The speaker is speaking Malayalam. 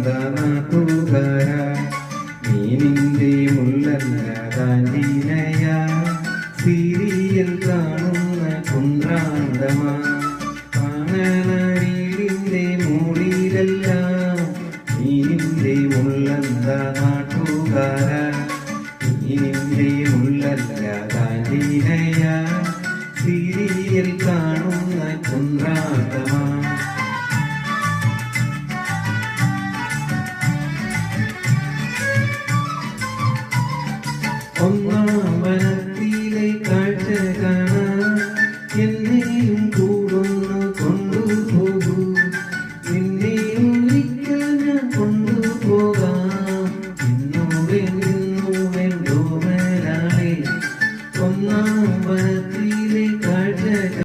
നാട്ടുകാര മീനിന്റെ മുള്ളല്ല കാന്റീനയ സീരിയൽ കാണുന്ന കുന്ത്രാണ്ടമാ കാണണ വീടിന്റെ മൂടിയിലെല്ലാം മീനിന്റെ മുള്ളല്ല നാട്ടുകാര മീനിന്റെ മുള്ളല്ല കാന്റീനയ സീരിയൽ കാണുന്ന കുന്ത്രാണ്ടമാ ഒന്നാം വനത്തിലെ കാഴ്ച കാണാൻ എന്നെയും